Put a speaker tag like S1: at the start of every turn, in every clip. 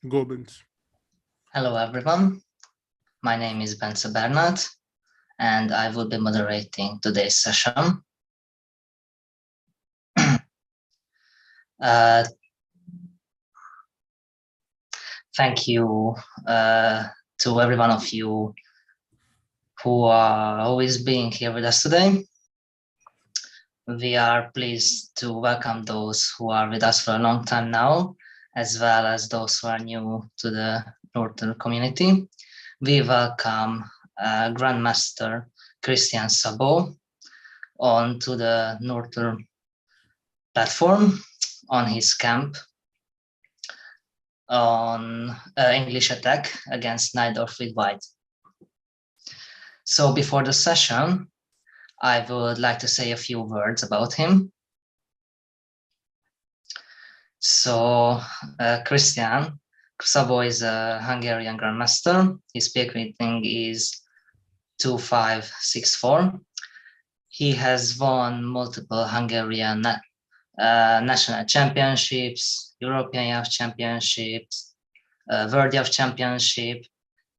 S1: Go, Bence.
S2: Hello, everyone. My name is Bence Bernat, and I will be moderating today's session. Thank you to every one of you who are always being here with us today. We are pleased to welcome those who are with us for a long time now, as well as those who are new to the Northern community. We welcome Grandmaster Krisztian Szabó onto the Northern platform on his camp on English attack against Najdorf with white. So before the session, I would like to say a few words about him. So Krisztian Szabó is a Hungarian Grandmaster. His peak rating is 2564. He has won multiple Hungarian national championships, European Youth Championships, World Youth Championship,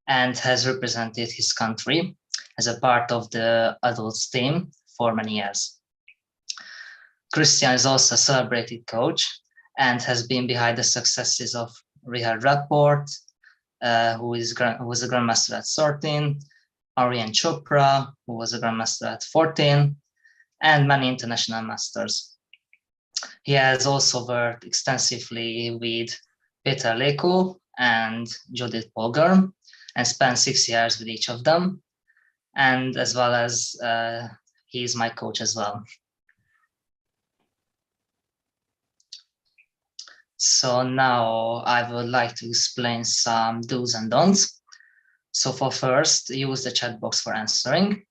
S2: and has represented his country as a part of the adults team for many years. Krisztian is also a celebrated coach and has been behind the successes of Richard Rapport, who was a Grandmaster at 13, Aryan Chopra, who was a Grandmaster at 14, and many international masters. He has also worked extensively with Peter Leko and Judith Polgar and spent 6 years with each of them. And as well as he is my coach as well. So now I would like to explain some do's and don'ts. So for first, use the chat box for answering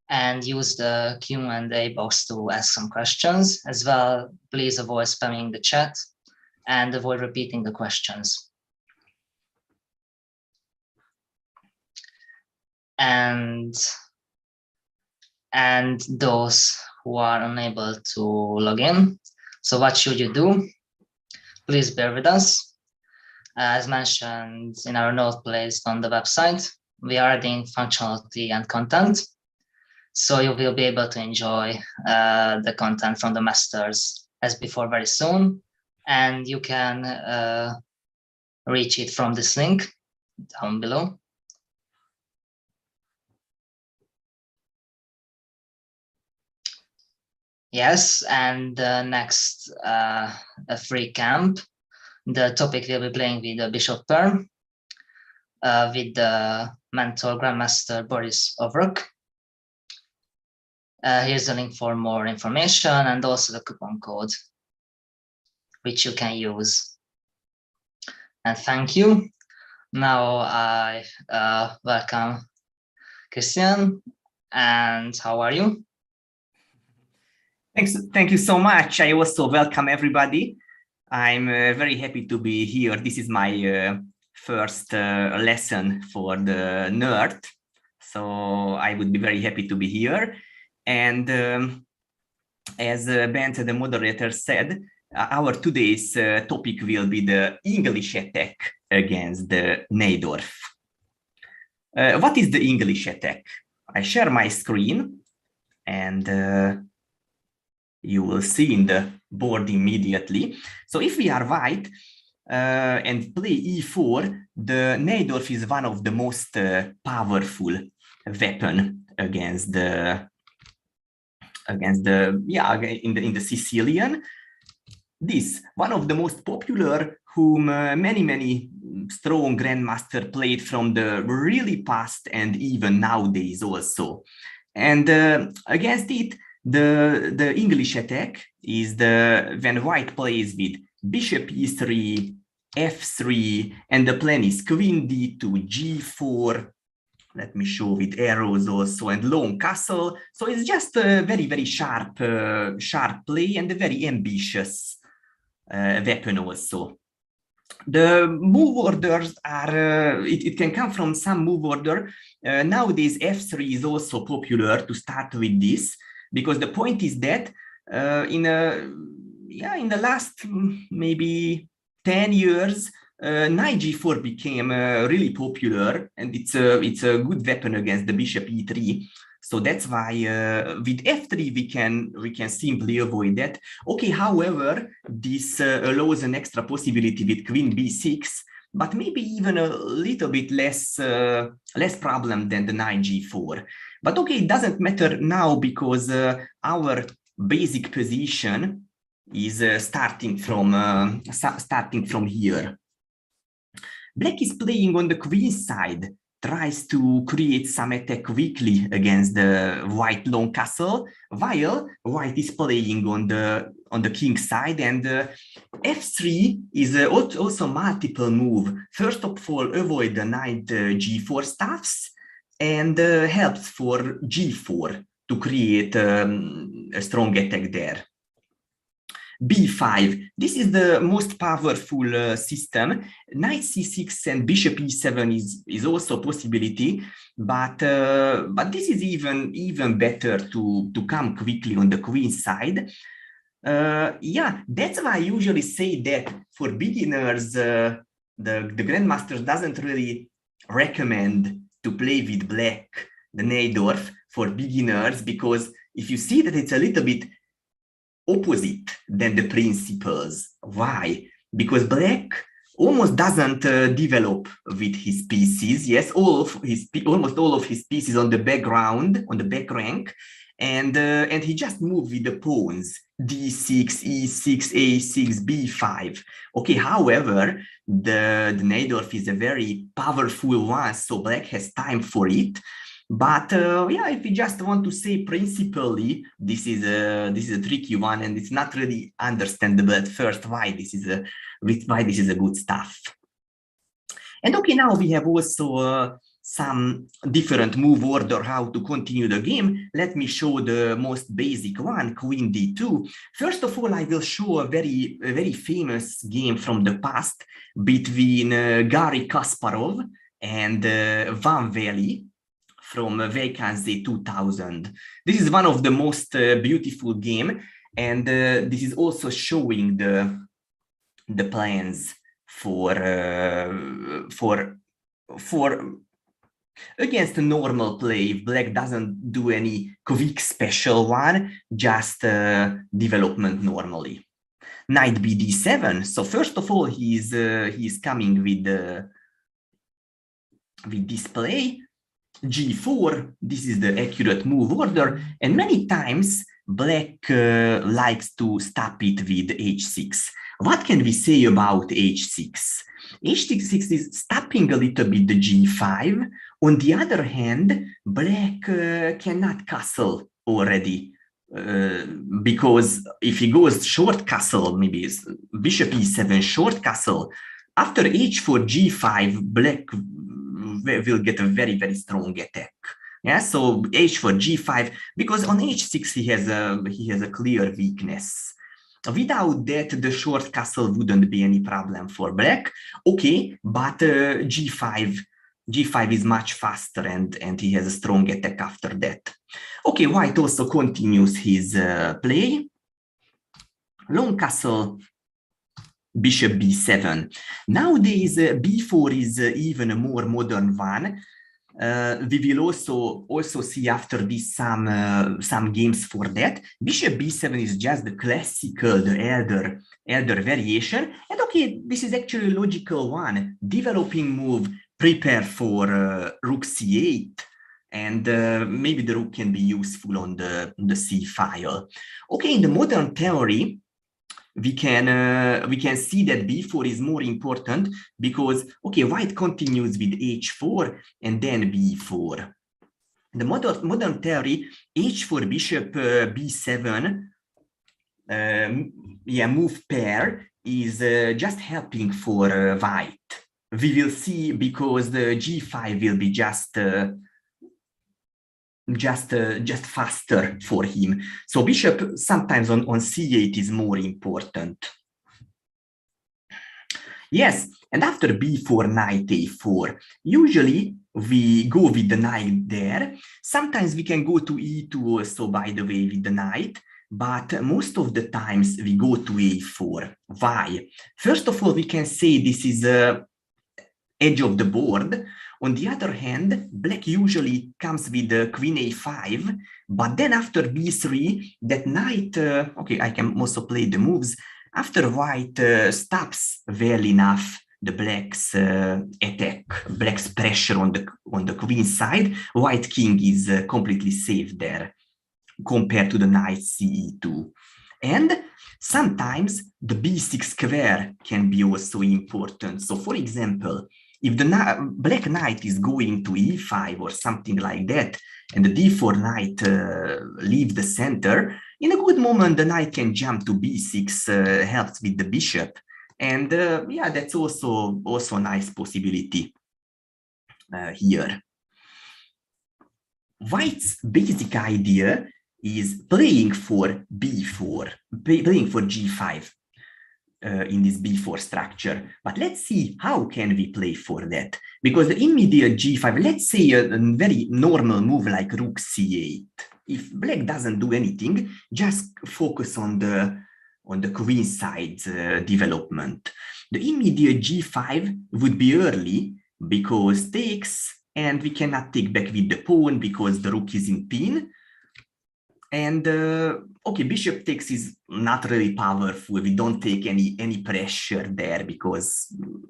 S2: and use the Q&A box to ask some questions. As well, please avoid spamming the chat and avoid repeating the questions. And those who are unable to log in. So what should you do? Please bear with us. As mentioned in our note placed on the website, we are adding functionality and content. So you will be able to enjoy the content from the masters as before very soon. And you can reach it from this link down below. Yes, and next a free camp. The topic will be playing with the Bishop Perm, with the mentor Grandmaster Boris Ovruk. Here's the link for more information and also the coupon code, which you can use. And thank you. Now I welcome Krisztian. And how are you?
S3: Thank you so much. I also welcome everybody. I'm very happy to be here. This is my first lesson for the nerd. So I would be very happy to be here. And as Bence, the moderator, said, our today's topic will be the English attack against the Najdorf. What is the English attack? I share my screen and you will see in the board immediately. So if we are white and play e4, the Najdorf is one of the most powerful weapon against the in the Sicilian. This one of the most popular, whom many strong grandmaster played from the really past and even nowadays also. And against it, the English attack is when white plays with bishop e3, f3, and the plan is queen d2, g4. Let me show with arrows also, and long castle. So it's just a very sharp play and a very ambitious weapon also. The move orders are, it can come from some move order. Nowadays, f3 is also popular to start with this, because the point is that in the last maybe 10 years, knight g4 became really popular, and it's a good weapon against the bishop e3. So that's why with f3 we can simply avoid that. Okay, however, this allows an extra possibility with queen b6, but maybe even a little bit less problem than the knight g4. But okay, it doesn't matter now because our basic position is starting from here. Black is playing on the queen side, tries to create some attack quickly against the white long castle, while white is playing on the king side, and f3 is also multiple move. First of all, avoid the knight g4 stuffs, and helps for g4 to create a strong attack there. b5, this is the most powerful system. Knight c6 and bishop e7 is also a possibility, but this is even better to come quickly on the queen side. Yeah, that's why I usually say that for beginners, the grandmaster doesn't really recommend to play with black, the Najdorf, for beginners, because if you see that it's a little bit opposite than the principles. Why? Because black almost doesn't develop with his pieces. Yes, almost all of his pieces on the background, on the back rank, and he just moved with the pawns d6, e6, a6, b5. Okay, however, the Najdorf is a very powerful one, so black has time for it. But yeah, if you just want to say principally, this is a tricky one, and it's not really understandable at first why this is a good stuff. And okay, now we have also some different move order how to continue the game. Let me show the most basic one, queen d2. First of all, I will show a very famous game from the past between Garry Kasparov and Van Veli from Vacancy 2000. This is one of the most beautiful game, and this is also showing the plans for against a normal play. If black doesn't do any quick special one, just development normally. Knight bd7. So first of all, he's coming with this play. g4, this is the accurate move order, and many times black likes to stop it with h6. What can we say about h6? h6 is stopping a little bit the g5. On the other hand, black cannot castle already, because if he goes short castle, maybe bishop e7 short castle, after h4 g5, black will get a very strong attack. Yeah, so h4 g5, because on h6 he has a clear weakness. Without that, the short castle wouldn't be any problem for black. Okay, but g5 is much faster, and he has a strong attack after that. Okay, white also continues his play. Long castle, bishop b7. Nowadays, b4 is even a more modern one. We will also see after this some games for that. Bishop b7 is just the classical, the elder variation. And okay, this is actually a logical one. Developing move, prepare for rook c8, and maybe the rook can be useful on the c file. Okay, in the modern theory, we can see that b4 is more important because, okay, white continues with h4 and then b4. The modern theory, h4 bishop b7 move pair is just helping for white. We will see, because the g5 will be just faster for him. So bishop sometimes on c8 is more important. Yes, and after b4, knight a4. Usually we go with the knight there. Sometimes we can go to e2 also, by the way, with the knight. but most of the times we go to a4. Why? First of all, we can say this is edge of the board. On the other hand, black usually comes with the queen a5, but then after b3, that knight, okay, I can also play the moves. After white stops well enough the black's attack, black's pressure on the queen side, white king is completely safe there compared to the knight ce2. And sometimes the b6 square can be also important. So for example, if the black knight is going to e5 or something like that, and the d4 knight leaves the center, in a good moment the knight can jump to b6, helps with the bishop. And yeah, that's also a nice possibility here. White's basic idea is playing for b4, playing for g5 in this b4 structure. But let's see how can we play for that. Because the immediate g5, let's say a very normal move like rook c8. If black doesn't do anything, just focus on the queen side's development. The immediate g5 would be early because takes, and we cannot take back with the pawn because the rook is in pin. And okay, bishop takes is not really powerful. We don't take any pressure there because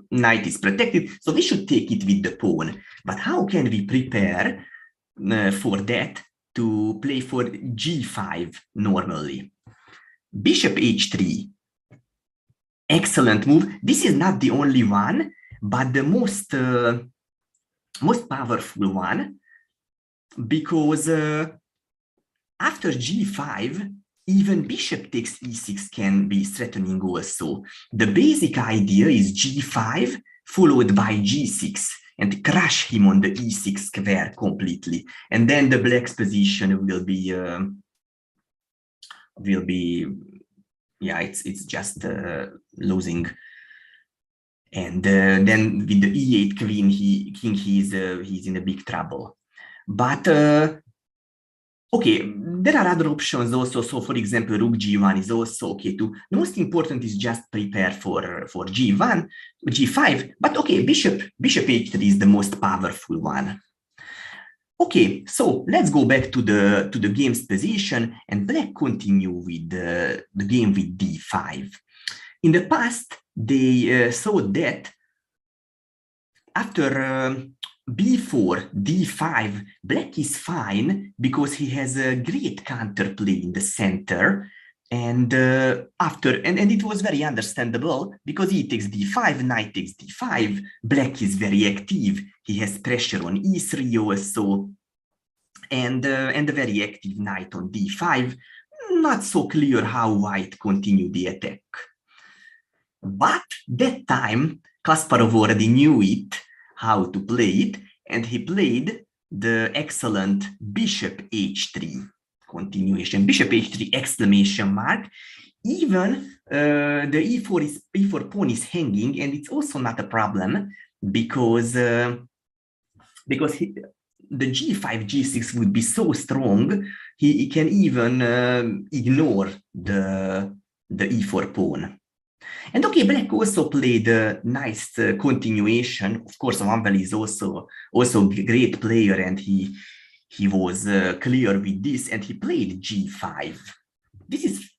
S3: knight is protected. So we should take it with the pawn. But how can we prepare for that to play for g5 normally? Bishop h3, excellent move. This is not the only one, but the most powerful one, because after g5, even bishop takes e6 can be threatening also. The basic idea is g5 followed by g6 and crush him on the e6 square completely. And then the black's position will be yeah, it's just losing. And then with the e8 queen, he's in a big trouble. But okay, there are other options also. So for example, rook g1 is also okay too. The most important is just prepare for g1, g5. But okay, bishop h3 is the most powerful one. Okay, so let's go back to the game's position, and black continue with the game with d5. In the past, they saw that after b4, d5, black is fine because he has a great counterplay in the center. And and it was very understandable because he takes d5, knight takes d5, black is very active. He has pressure on e3 also, and a very active knight on d5. Not so clear how white continued the attack. But that time, Kasparov already knew it, how to play it, and he played the excellent bishop h3 continuation, bishop h3 exclamation mark. Even the e4 pawn is hanging, and it's also not a problem because the g5, g6 would be so strong, he can even ignore the e4 pawn. And okay, black also played a nice continuation. Of course, Vanvel is also a great player, and he was clear with this, and he played g5. This is,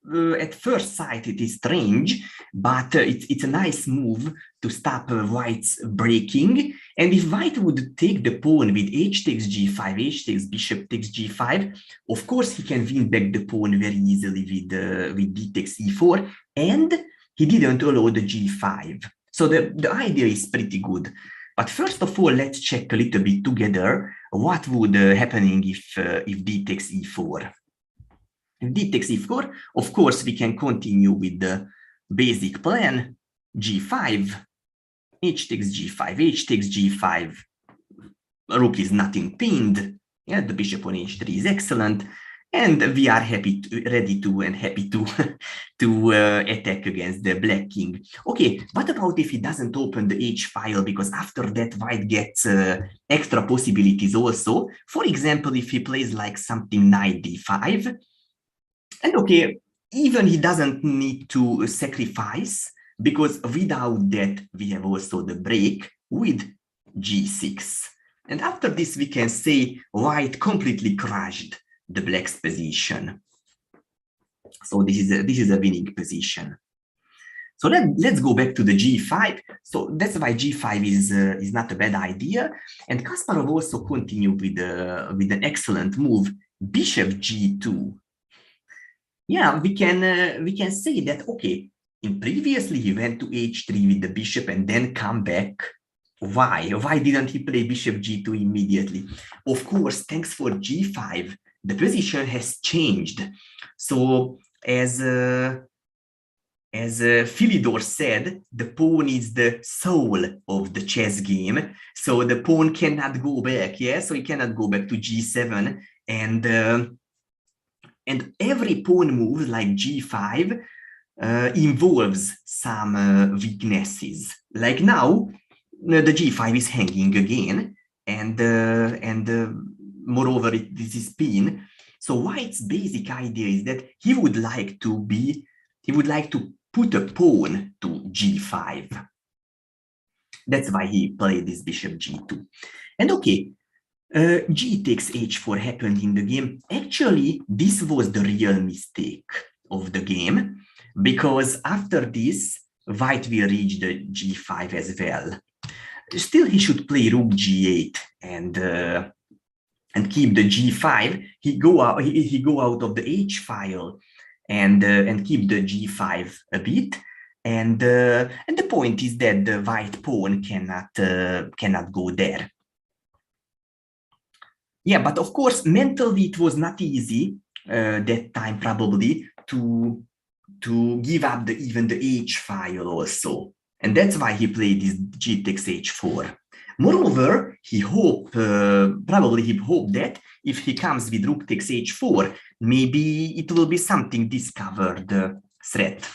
S3: at first sight, it is strange, but it's a nice move to stop white's breaking. And if white would take the pawn with h takes g5, h takes bishop takes g5, of course he can win back the pawn very easily with d takes e4, and he didn't allow the g5. So the idea is pretty good. But first of all, let's check a little bit together what would happening if d takes e4. If d takes e4, of course, we can continue with the basic plan, g5, h takes g5, h takes g5, rook is not impinged, yeah, the bishop on h3 is excellent, and we are happy to attack against the black king. Okay, what about if he doesn't open the h file, because after that white gets extra possibilities also. For example, if he plays like something knight d5, And okay, even he doesn't need to sacrifice, because without that, we have also the break with g6. And after this, we can say white completely crushed the black's position. So this is a winning position. So let's go back to the g5. So that's why g5 is not a bad idea. And Kasparov also continued with an excellent move, bishop g2. Yeah, we can say that, okay, in previously he went to h3 with the bishop and then come back. Why didn't he play bishop g2 immediately? Of course, thanks for g5, the position has changed. So as Philidor said, the pawn is the soul of the chess game. So the pawn cannot go back, yeah? So he cannot go back to g7. And every pawn move like g5 involves some weaknesses. Like now, the g5 is hanging again, and moreover, this is pin. So White's basic idea is that he would like to put a pawn to g5. That's why he played this bishop g2. And okay, g takes h4 happened in the game. Actually, this was the real mistake of the game, because after this, White will reach the g5 as well. Still, he should play rook g8 and keep the g5. He go out of the h file and keep the g5 a bit. And the point is that the white pawn cannot go there. Yeah, but of course, mentally it was not easy that time probably to give up even the h file also. And that's why he played this g takes h4. Moreover, probably he hoped that if he comes with rook takes h4, maybe it will be something discovered threat.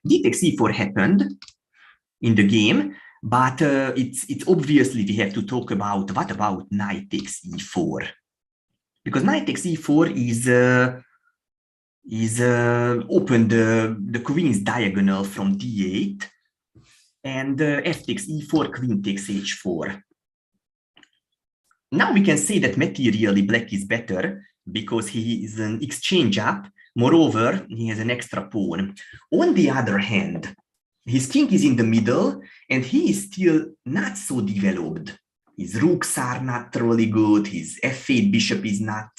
S3: D takes e4 happened in the game, but it's obviously we have to talk about what about knight takes e4, because knight takes e4 is open the queen's diagonal from d8, and f takes e4, queen takes h4. Now we can say that materially black is better because he is an exchange up. Moreover, he has an extra pawn. On the other hand, his king is in the middle and he is still not so developed. His rooks are not really good. His f8 bishop is not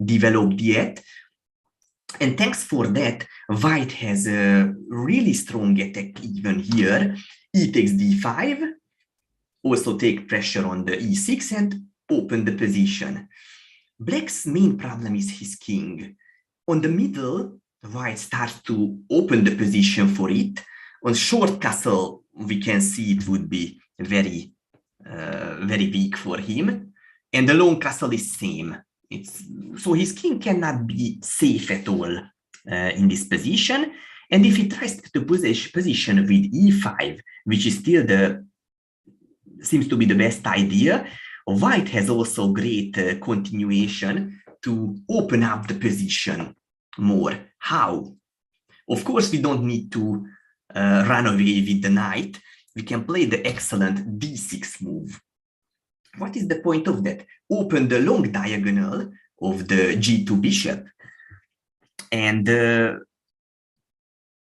S3: developed yet. And thanks for that, White has a really strong attack even here. E takes d5, also take pressure on the e6 and open the position. Black's main problem is his king. On the middle, White starts to open the position for it. On short castle, we can see it would be very weak for him. And the long castle is same. So his king cannot be safe at all in this position. And if he tries to position with e5, which is still seems to be the best idea, White has also great continuation to open up the position more. How? Of course, we don't need to run away with the knight. We can play the excellent d6 move. What is the point of that? Open the long diagonal of the g2 bishop. And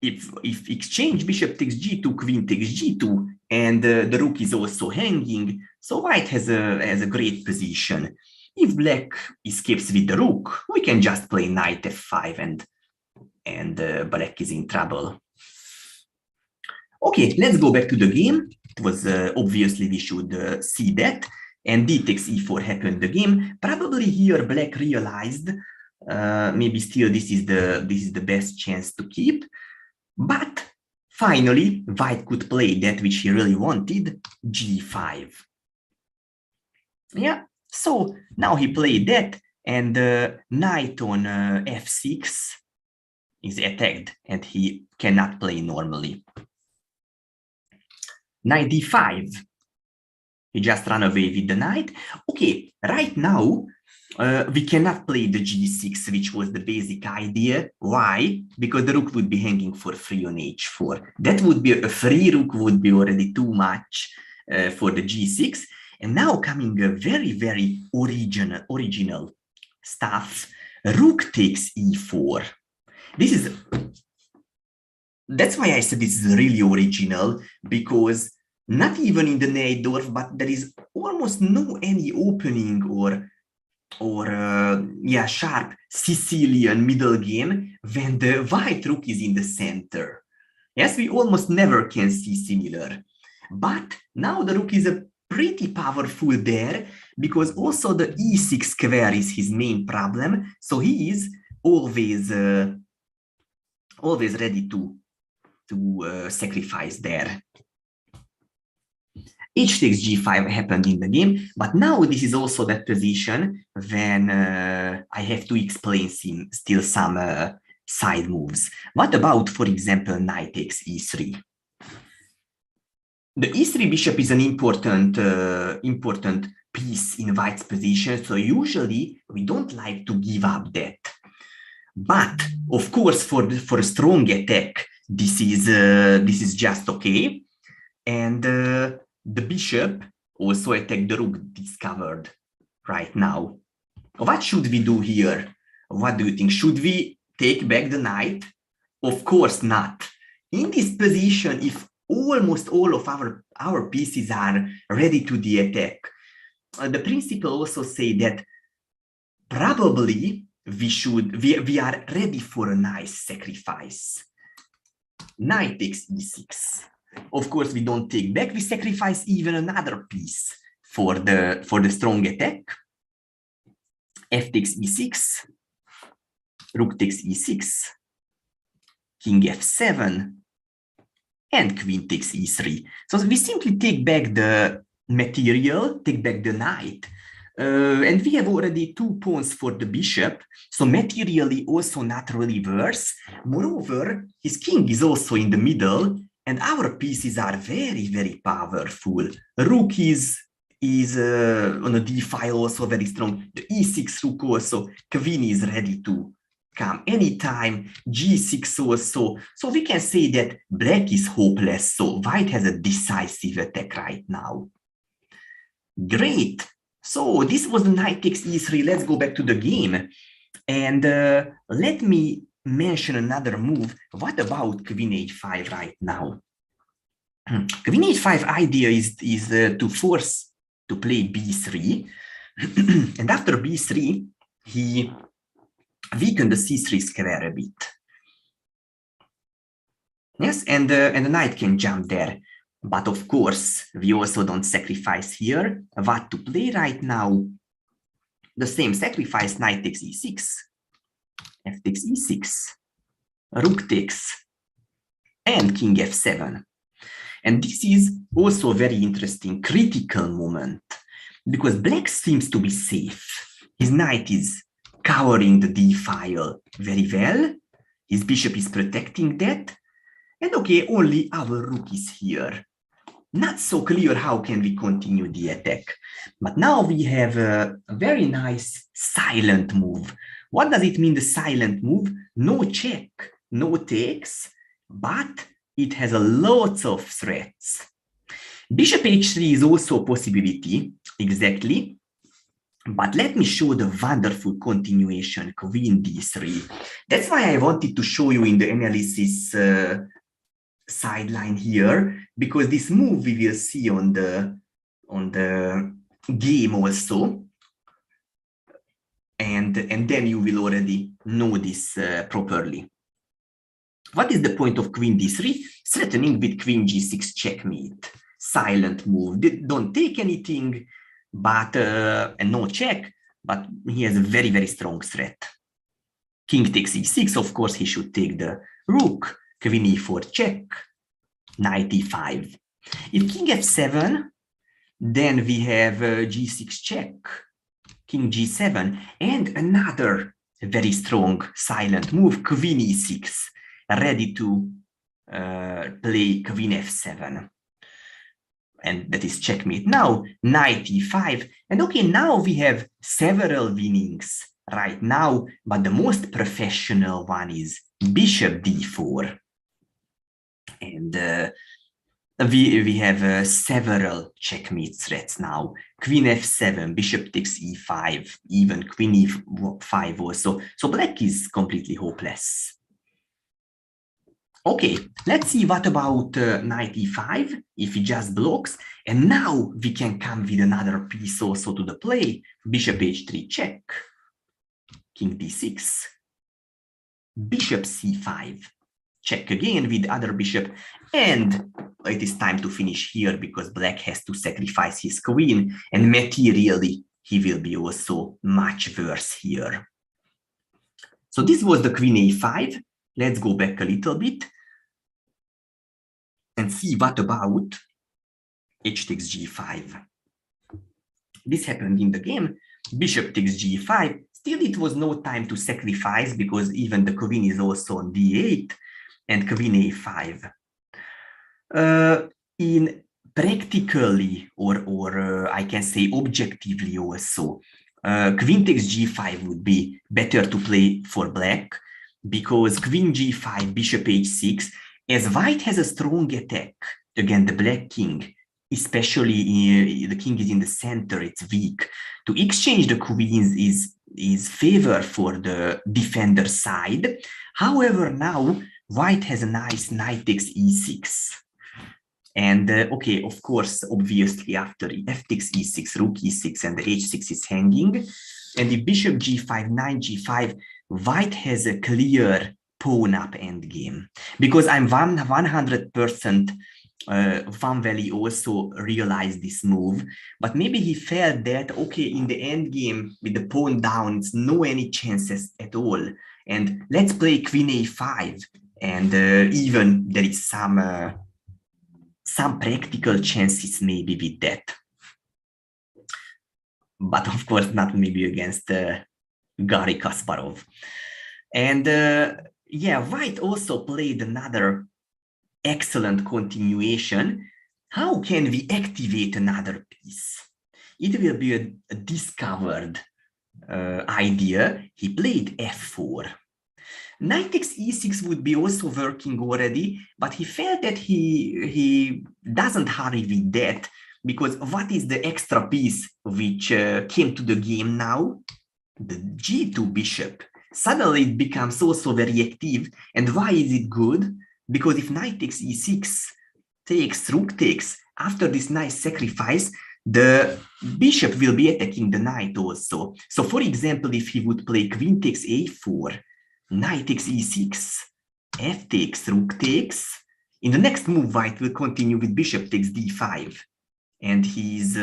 S3: if exchange bishop takes g2, queen takes g2, and the rook is also hanging, so White has a great position. If black escapes with the rook, we can just play knight f5 and black is in trouble. Okay, let's go back to the game. It was obviously we should see that. And d takes e4 happened the game. Probably here black realized maybe still this is the best chance to keep. But finally, White could play that which he really wanted, g5. Yeah, so now he played that, and knight on f6 is attacked, and he cannot play normally. Knight d5. He just ran away with the knight. Okay, right now, we cannot play the g6, which was the basic idea. Why? Because the rook would be hanging for free on h4. That would be a free rook would be already too much for the g6. And now coming a very, very original stuff. Rook takes e4. That's why I said this is really original, because not even in the Najdorf, but there is almost no any opening or sharp Sicilian middle game when the white rook is in the center. Yes, we almost never can see similar. But now the rook is a pretty powerful there, because also the e6 square is his main problem. So he is always ready to sacrifice there. H takes g5 happened in the game, but now this is also that position when I have to explain still some side moves. What about, for example, knight takes e3? The e3 bishop is an important piece in white's position, so usually we don't like to give up that. But of course, for a strong attack, this is just okay. And the bishop also attacked the rook discovered right now. What should we do here? What do you think? Should we take back the knight? Of course not. In this position, if almost all of our pieces are ready to the attack, the principle also say that probably we are ready for a nice sacrifice. Knight takes e6. Of course, we don't take back. We sacrifice even another piece for the strong attack. F takes e6. Rook takes e6. King f7. And queen takes e3. So we simply take back the material, take back the knight. And we have already 2 pawns for the bishop, so materially also not really worse. Moreover, his king is also in the middle, and our pieces are very, very powerful. Rook is on a d file also very strong. The e6 rook also, queen is ready to come anytime, g6 also. So we can say that black is hopeless, so white has a decisive attack right now. Great. So this was the knight takes e3. Let's go back to the game. And let me mention another move. What about queen h5 right now? Queen h5 idea is to force to play b3. And after b3, he weakened the c3 square a bit. Yes, and the knight can jump there. But of course, we also don't sacrifice here. What to play right now? The same sacrifice, knight takes e6, f takes e6, rook takes, and king f7. And this is also a very interesting critical moment, because black seems to be safe. His knight is covering the d file very well. His bishop is protecting that. And okay, only our rook is here. Not so clear how can we continue the attack. But now we have a very nice silent move. What does it mean, the silent move? No check, no takes, but it has a lots of threats. Bishop h3 is also a possibility, exactly. But let me show the wonderful continuation, queen d3. That's why I wanted to show you in the analysis sideline here, because this move we will see on the game also, and then you will already know this properly. What is the point of queen d3? Threatening with queen g6 checkmate. Silent move. Don't take anything, but and no check, but he has a very, very strong threat. King takes e6, of course he should take the rook. Queen e4 check, knight e5. If king f7, then we have g6 check, king g7, and another very strong silent move, queen e6, ready to play queen f7. and that is checkmate. Now knight e5, and okay, now we have several winnings right now, but the most professional one is bishop d4, and we have several checkmate threats now. Queen f7, bishop takes e5, even queen e5 also. So black is completely hopeless. Okay, let's see what about knight e5, if he just blocks. And now we can come with another piece also to the play. Bishop h3 check, king d6, bishop c5, check again with other bishop. And it is time to finish here because black has to sacrifice his queen. And materially, he will be also much worse here. So this was the queen a5. Let's go back a little bit and see what about h takes g5. This happened in the game. Bishop takes g5. Still, it was no time to sacrifice because even the queen is also on d8 and queen a5. In practically or I can say objectively also, queen takes g5 would be better to play for black because queen g5, bishop h6, as white has a strong attack against the black king, especially the king is in the center, it's weak. To exchange the queens is favor for the defender side. However, now white has a nice knight takes e6. And okay, of course, obviously after f takes e6, rook e6, and the h6 is hanging. And if bishop g5, knight g5, white has a clear pawn up endgame. Because I'm 100% Van Valley also realized this move, but maybe he felt that, okay, in the endgame with the pawn down, it's no any chances at all. And let's play queen a5. And even there is some practical chances maybe with that. But of course, not maybe against Garry Kasparov. And yeah, white also played another excellent continuation. How can we activate another piece? It will be a discovered idea. He played f4. Knight takes e6 would be also working already, but he felt that he doesn't hurry with that, because what is the extra piece which came to the game now? The g2 bishop. Suddenly it becomes also very active. And why is it good? Because if knight takes e6, takes, rook takes, after this nice sacrifice, the bishop will be attacking the knight also. So for example, if he would play queen takes a4, knight takes e6, f takes, rook takes, in the next move, white will continue with bishop takes d5. And he's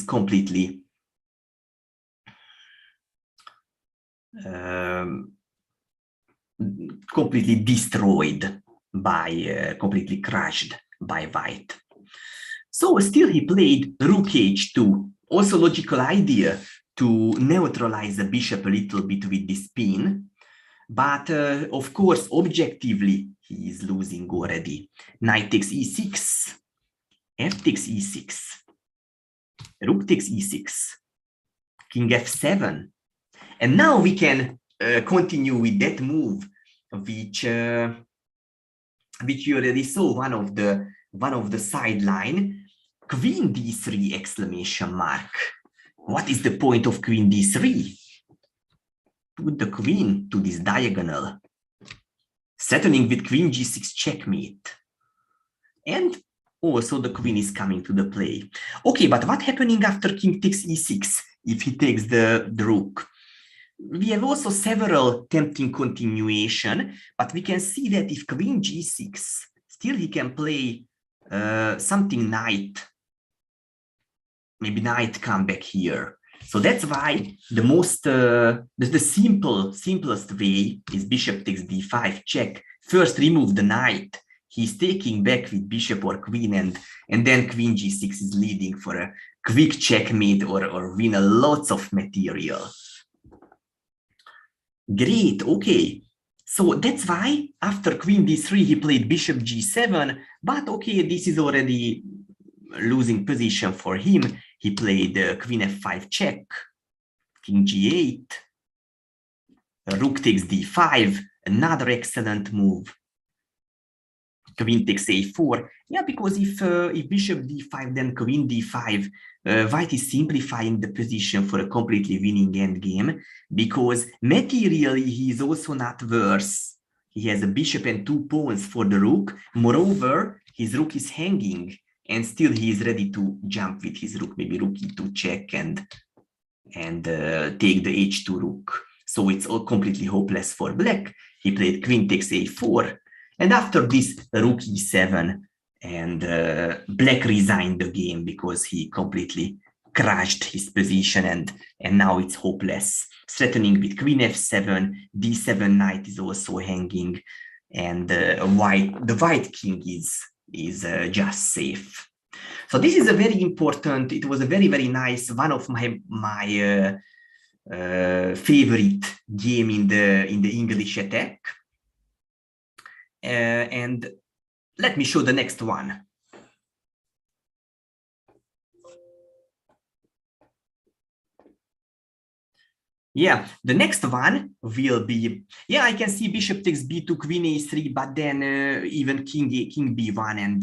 S3: completely completely destroyed by, completely crushed by white. So still he played rook h2, also logical idea to neutralize the bishop a little bit with this pin. But of course, objectively, he is losing already. Knight takes e6, f takes e6, rook takes e6, king f7. And now we can continue with that move, which you already saw, one of the sideline, queen d3 exclamation mark. What is the point of queen d3? Put the queen to this diagonal, settling with queen g6 checkmate. And also the queen is coming to the play. Okay, but what happening after king takes e6 if he takes the rook? We have also several tempting continuation, but we can see that if queen g6, still he can play something knight, maybe knight come back here. So that's why the most, the simplest way is bishop takes d5 check. First remove the knight. He's taking back with bishop or queen, and then queen g6 is leading for a quick checkmate or win a lots of material. Great, okay. So that's why after queen d3, he played bishop g7, but okay, this is already losing position for him. He played queen f5 check, king g8, rook takes d5, another excellent move. Queen takes a4. Yeah, because if bishop d5, then queen d5, white is simplifying the position for a completely winning endgame, because materially he is also not worse. He has a bishop and 2 pawns for the rook. Moreover, his rook is hanging, and still he is ready to jump with his rook, maybe rook e2 check and take the h2 rook. So it's all completely hopeless for black. He played queen takes a4, and after this, rook e7, and black resigned the game because he completely crushed his position, and now it's hopeless. Threatening with queen f7, d7 knight is also hanging, and the white king is just safe. So this is a very important. It was a very, very nice, one of my favorite game in the English attack. And let me show the next one. Yeah, the next one will be, yeah, I can see bishop takes b2, queen a3, but then even king b1, and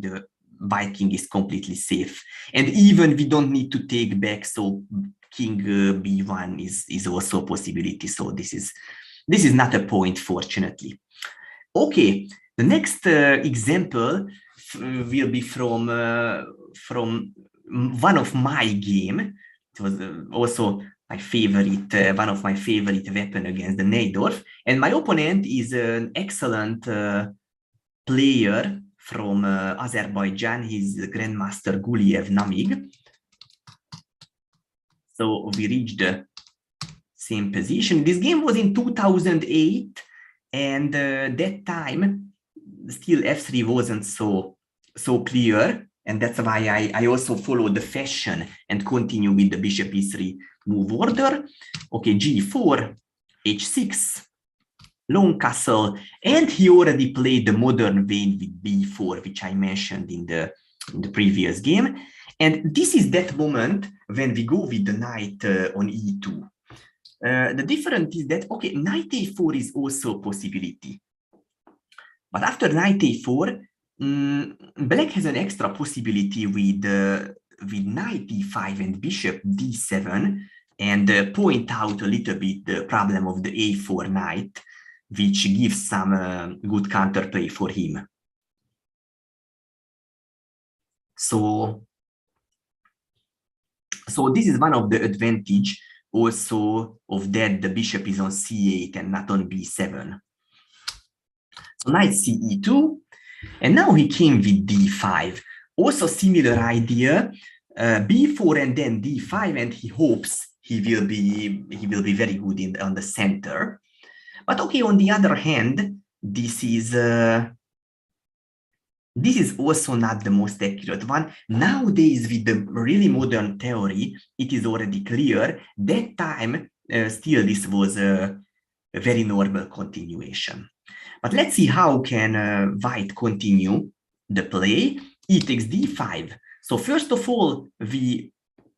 S3: the white king is completely safe. And even we don't need to take back, so king b1 is also a possibility. So this is not a point, fortunately. Okay, the next example will be from one of my game. It was also my favorite, one of my favorite weapon against the Najdorf. And my opponent is an excellent player from Azerbaijan. He's the Grandmaster Guliev Namig. So we reached the same position. This game was in 2008, and that time still f3 wasn't so clear, and that's why I also followed the fashion and continue with the bishop e3 move order. Okay, g4, h6, long castle, and he already played the modern vein with b4, which I mentioned in the previous game. And this is that moment when we go with the knight on e2. The difference is that, okay, knight a4 is also a possibility. But after knight a4, black has an extra possibility with knight e5 and bishop d7, and point out a little bit the problem of the a4 knight, which gives some good counterplay for him. So this is one of the advantage also of that the bishop is on c8 and not on b7. So knight ce2, and now he came with d5. Also similar idea, b4 and then d5, and he hopes he will be very good on the center. But okay, on the other hand, this is also not the most accurate one. Nowadays, with the really modern theory, it is already clear. That time, still this was a very normal continuation. But let's see how can white continue the play. E takes d5. So first of all, we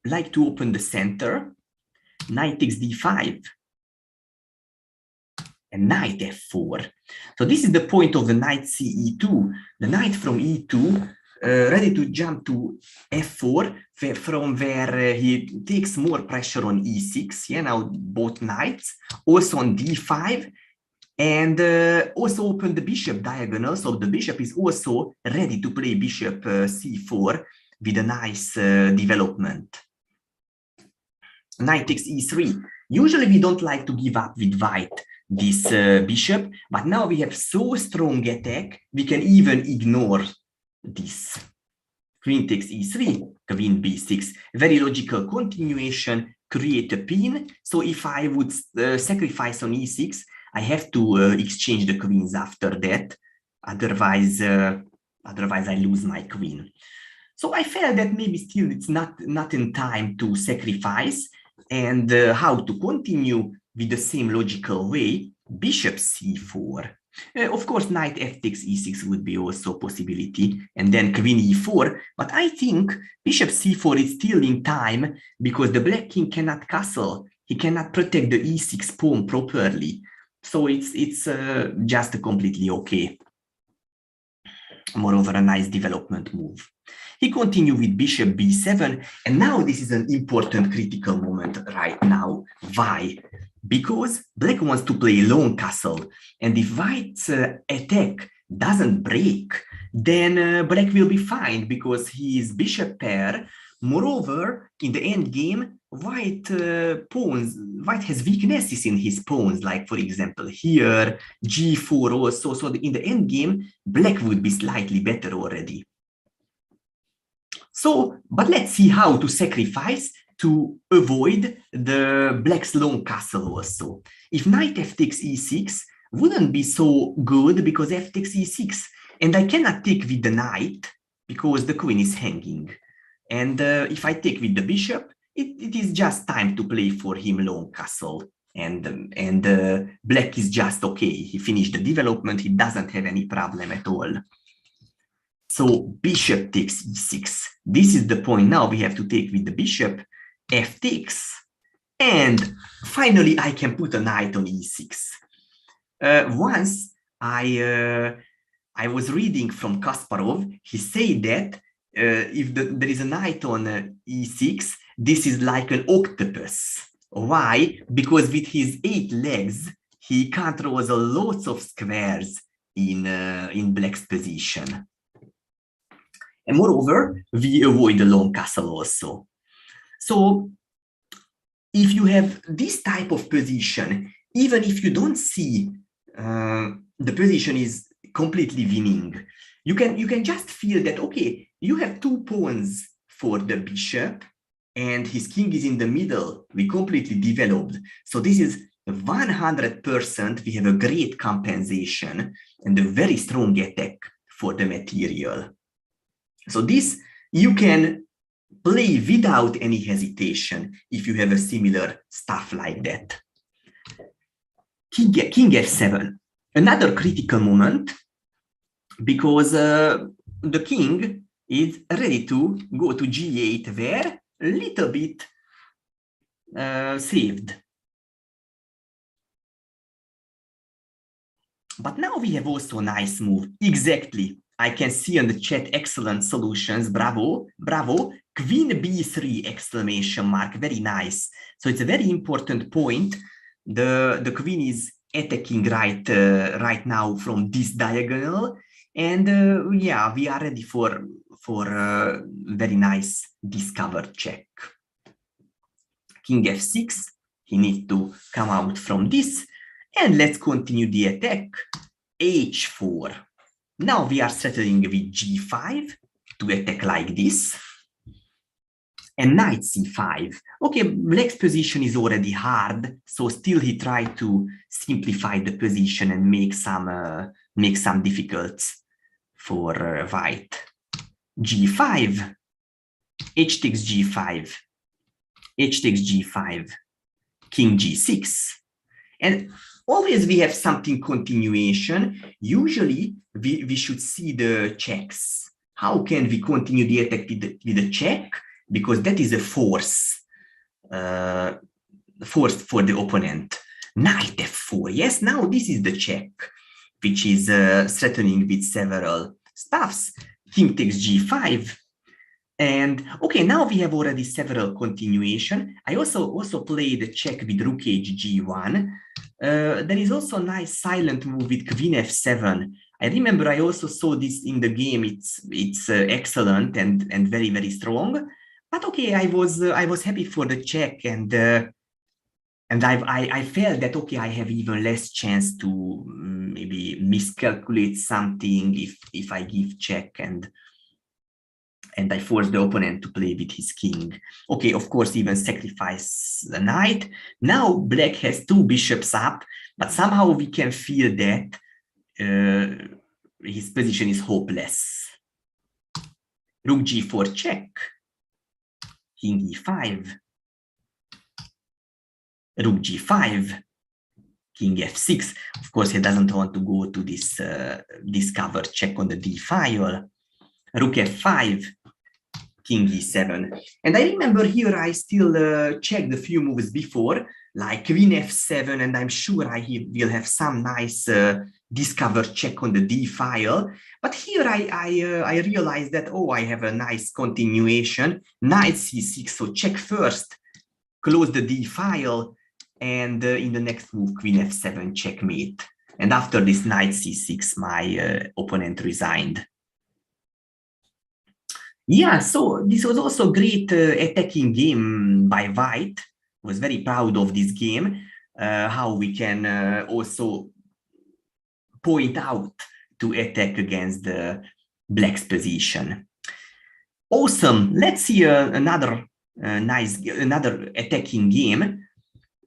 S3: like to open the center. Knight takes d5. And knight f4. So this is the point of the knight ce2. The knight from e2, ready to jump to f4, from where he takes more pressure on e6. Yeah, now both knights. Also on d5. And also open the bishop diagonal. So the bishop is also ready to play bishop c4 with a nice development. Knight takes e3. Usually we don't like to give up with white this bishop, but now we have so strong attack, we can even ignore this. Queen takes e3, queen b6. Very logical continuation, create a pin. So if I would sacrifice on e6, I have to exchange the queens after that. Otherwise I lose my queen. So I felt that maybe still it's not in time to sacrifice, and how to continue with the same logical way. Bishop c4. Of course, knight f takes e6 would be also a possibility, and then queen e4. But I think bishop c4 is still in time because the black king cannot castle. He cannot protect the e6 pawn properly. So it's just completely okay. Moreover, a nice development move. He continued with bishop b7, and now this is an important critical moment right now. Why? Because black wants to play lone castle, and if white's attack doesn't break, then black will be fine because he is bishop pair. Moreover, in the end game, white has weaknesses in his pawns, like for example here, g4 also. So in the end game, black would be slightly better already. So, but let's see how to sacrifice to avoid the black's lone castle also. If knight f takes e6 wouldn't be so good because f takes e6, and I cannot take with the knight because the queen is hanging. And if I take with the bishop, it is just time to play for him lone castle. And black is just okay. He finished the development. He doesn't have any problem at all. So bishop takes e6. This is the point now we have to take with the bishop. F takes. And finally, I can put a knight on e6. Once I was reading from Kasparov. He said that if there is a knight on e6, this is like an octopus. Why? Because with his 8 legs, he controls lots of squares in black's position. And moreover, we avoid the lone castle also. So if you have this type of position, even if you don't see the position is completely winning, you can just feel that, okay, you have 2 pawns for the bishop and his king is in the middle. We completely developed. So this is 100%. We have a great compensation and a very strong attack for the material. So this you can play without any hesitation if you have a similar stuff like that. King f7, another critical moment because the king is ready to go to g8 where a little bit saved. But now we have also a nice move. Exactly. I can see on the chat excellent solutions. Bravo, bravo. Queen b3 exclamation mark. Very nice. So it's a very important point. The queen is attacking right now from this diagonal. And yeah, we are ready for very nice discovered check. King f6. He needs to come out from this. And let's continue the attack. h4. Now we are settling with g5 to attack like this. And knight c5. Okay, black's position is already hard, so still he tried to simplify the position and make some difficulties for white. g5, h takes g5, h takes g5, king g6. And always we have something continuation. Usually we should see the checks. How can we continue the attack with a check? Because that is a force for the opponent. Knight f4. Yes, now this is the check, which is threatening with several stuffs. King takes g5. And okay, now we have already several continuation. I also played the check with rook h g1. There is also a nice silent move with queen f7. I remember I also saw this in the game. It's excellent and very, very strong. But okay, I was happy for the check, and I felt that okay, I have even less chance to maybe miscalculate something if I give check and I force the opponent to play with his king. Okay, of course, even sacrifice the knight. Now black has 2 bishops up, but somehow we can feel that his position is hopeless. Rook g4 check. King e5. Rook g5. king f6. Of course, he doesn't want to go to this discover check on the d file. Rook f5, king e7. And I remember here I still checked a few moves before, like queen f7, and I'm sure I will have some nice discover check on the d file. But here I realized that, oh, I have a nice continuation, knight c6, so check first, close the d file, and in the next move, queen f7, checkmate. And after this knight c6, my opponent resigned. Yeah, so this was also a great attacking game by White. I was very proud of this game, how we can also point out to attack against the black's position. Awesome. Let's see another another attacking game.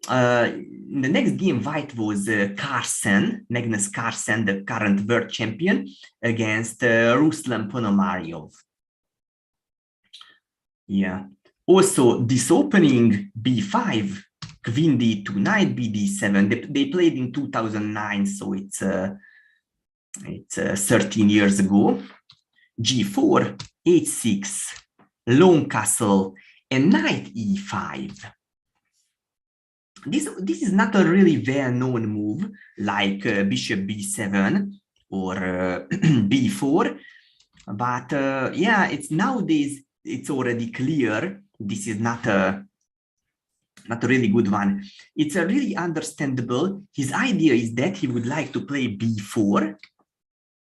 S3: In the next game, White was Carlsen, Magnus Carlsen, the current world champion, against Ruslan Ponomariov. Yeah. Also, this opening b5, queen d2, knight bd7. They played in 2009, so it's 13 years ago. g4, h6, long castle, and knight e5. This is not a really well-known move like bishop b7 or b4, but yeah, it's nowadays it's already clear this is not a really good one. It's a really understandable. His idea is that he would like to play b4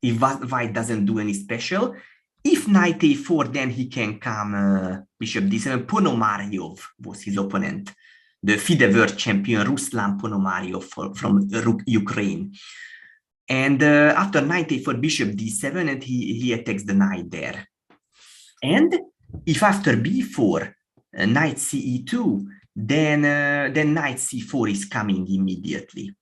S3: if White doesn't do any special. If knight a4, then he can come bishop d7. Ponomariov was his opponent, the FIDE world champion Ruslan Ponomariov from Ukraine. And after knight a4, bishop d7, and he attacks the knight there. And if after b4, knight ce2, then knight c4 is coming immediately.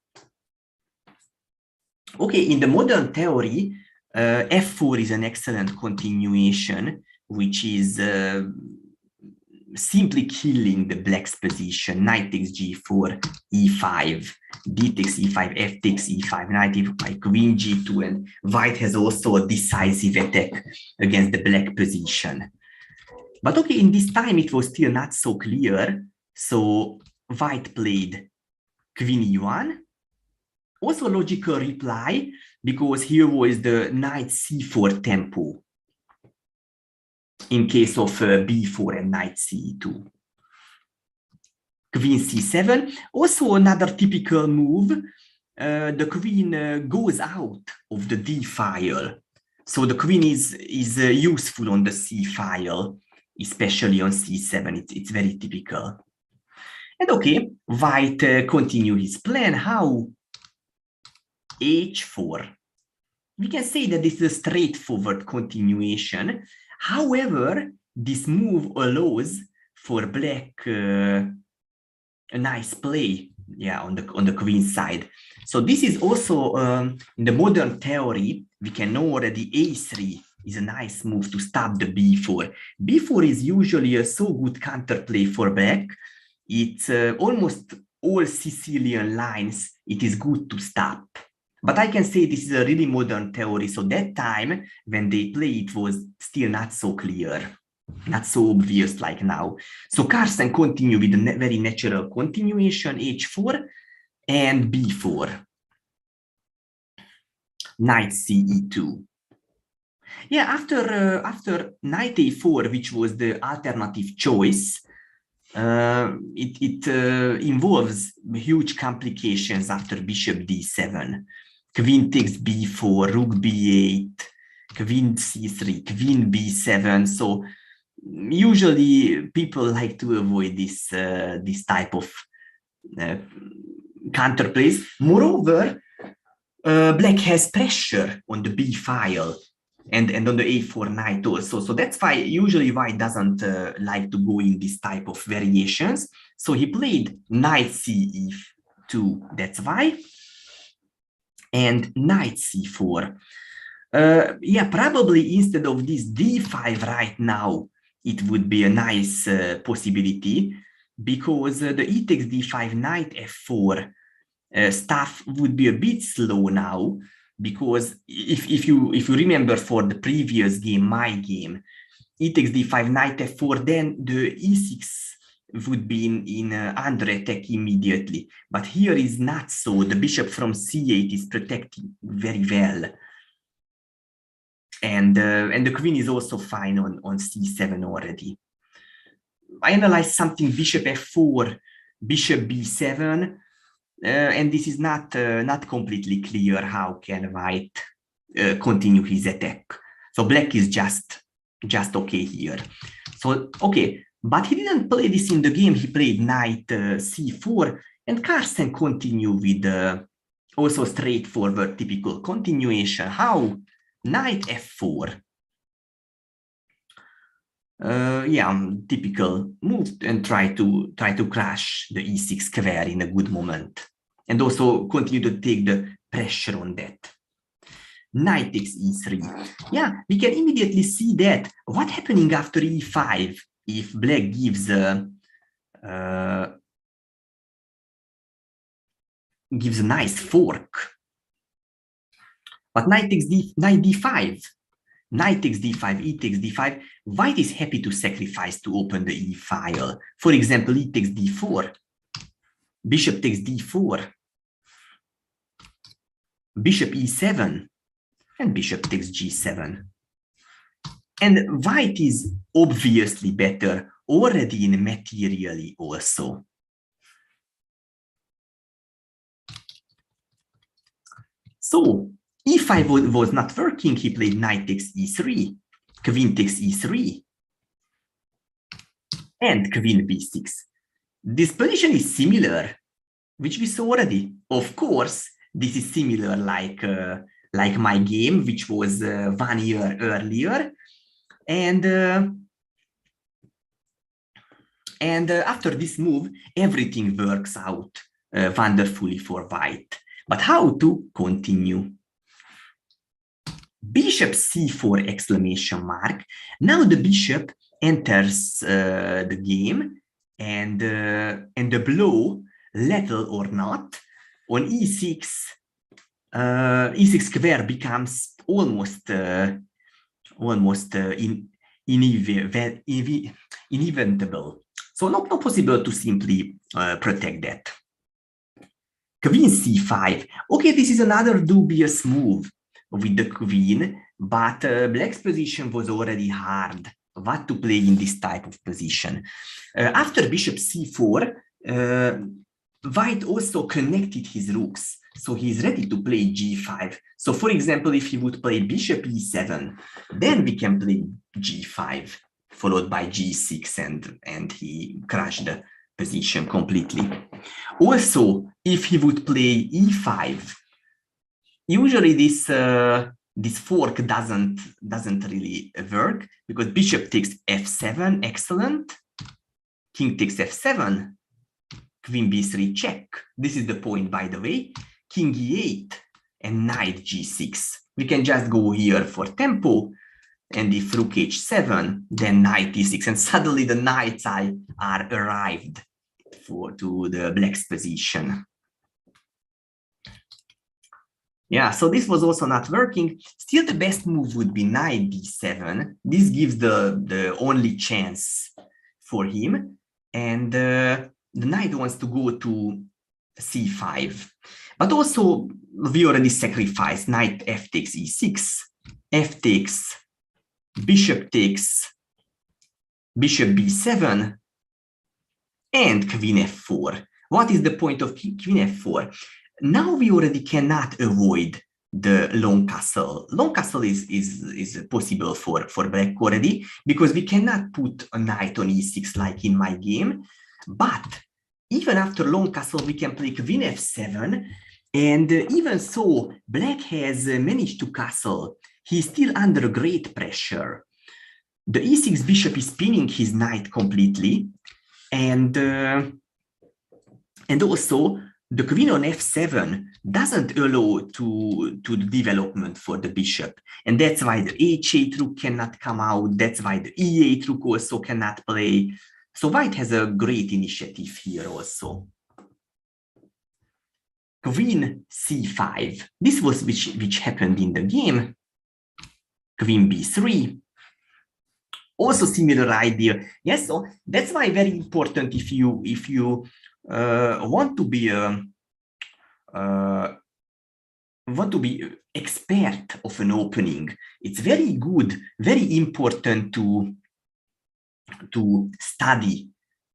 S3: Okay, in the modern theory, f4 is an excellent continuation, which is simply killing the black's position. Knight takes g4, e5, d takes e5, f takes e5, knight e5, queen g2, and White has also a decisive attack against the black position. But okay, in this time it was still not so clear, so White played queen e1. Also logical reply, because here was the knight c4 tempo in case of b4 and knight ce2. Queen c7, also another typical move. The queen goes out of the d file. So the queen is useful on the c file, especially on c7. It's very typical. And okay, White continue his plan. How? h4. We can say that this is a straightforward continuation. However, this move allows for black a nice play, yeah, on the queen side. So this is also in the modern theory, we can know already a3 is a nice move to stop the b4. b4 is usually a so good counterplay for black. It's almost all Sicilian lines. It is good to stop. But I can say this is a really modern theory. So that time when they played, it was still not so clear, not so obvious like now. So Carlsen continued with a very natural continuation, h4 and b4. Knight ce2. Yeah, after knight a4, which was the alternative choice, it involves huge complications after bishop d7. Queen takes b4, rook b8, queen c3, queen b7. So usually people like to avoid this type of counterplays. Moreover, black has pressure on the b file and on the a4 knight also. So that's why usually White doesn't like to go in this type of variations. So he played knight ce2, that's why. And knight c4. Yeah, probably instead of this d5 right now, it would be a nice possibility, because the e takes d5, knight f4 stuff would be a bit slow now, because if you remember for the previous game, my game, e takes d5, knight f4, then the e6 would be under attack immediately. But here is not so. The bishop from c8 is protecting very well. And the queen is also fine on c7 already. I analyzed something bishop f4, bishop b7, and this is not completely clear. How can white continue his attack? So black is just okay here. So okay, but he didn't play this in the game. He played knight c4, and Carsten continued with also straightforward typical continuation. How? Knight f4. Yeah, typical move, and try to crash the e6 square in a good moment, and also continue to take the pressure on that. Knight takes e3. Yeah, we can immediately see that what happening after e5 if black gives a nice fork. But knight takes knight d5. Knight takes d5, e takes d5. White is happy to sacrifice to open the e file. For example, e takes d4. Bishop takes d4. Bishop e7. And bishop takes g7. And white is obviously better already in materially also. So e5 was not working. He played knight takes e3, queen takes e3, and queen b6. This position is similar, which we saw already. Of course, this is similar like my game, which was 1 year earlier. And after this move, everything works out wonderfully for white. But how to continue? Bishop c4 exclamation mark. Now the bishop enters the game, and the blow, lethal or not, on e6, e6 square becomes almost inevitable. So not possible to simply protect that. Queen c5. Okay, this is another dubious move with the queen, but black's position was already hard. What to play in this type of position? After bishop c4, white also connected his rooks, so he's ready to play g5. So for example, if he would play bishop e7, then we can play g5, followed by g6, and he crashed the position completely. Also, if he would play e5, usually this fork doesn't really work, because bishop takes f7, excellent. King takes f7, queen b3 check. This is the point, by the way. King e8 and knight g6. We can just go here for tempo, and if rook h7, then knight e6, and suddenly the knights are arrived to the black's position. Yeah, so this was also not working. Still, the best move would be knight d7. This gives the only chance for him, and the knight wants to go to c5. But also, we already sacrificed knight f takes e6, f takes, bishop takes, bishop b7, and queen f4. What is the point of queen f4? Now we already cannot avoid the long castle. Long castle is possible for black already, because we cannot put a knight on e6 like in my game. But even after long castle, we can play queen f7, and even so, black has managed to castle. He's still under great pressure. The e6 bishop is pinning his knight completely, and also the queen on f7 doesn't allow to the development for the bishop, and that's why the h8 rook cannot come out. That's why the e8 rook also cannot play. So white has a great initiative here also. queen c5. This was which happened in the game. Queen b3. Also similar idea. Yes, so that's why very important if you want to be expert of an opening. It's very good, very important to study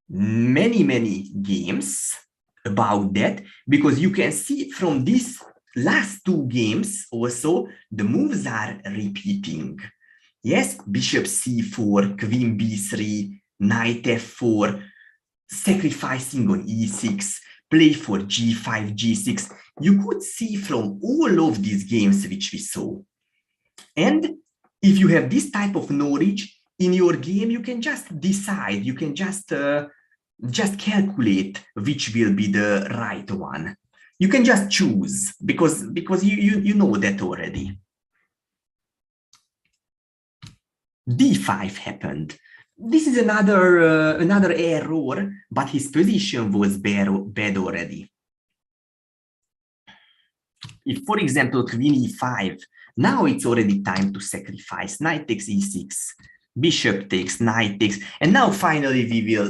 S3: many games about that, because you can see from these last two games also the moves are repeating. Yes, bishop c4, queen b3, knight f4, sacrificing on e6, play for g5, g6. You could see from all of these games which we saw. And if you have this type of knowledge in your game, you can just decide, you can just calculate which will be the right one. You can just choose because you know that already. d5 happened. This is another error, but his position was bad already. If, for example, queen e5, now it's already time to sacrifice. Knight takes e6, bishop takes, knight takes, and now finally we will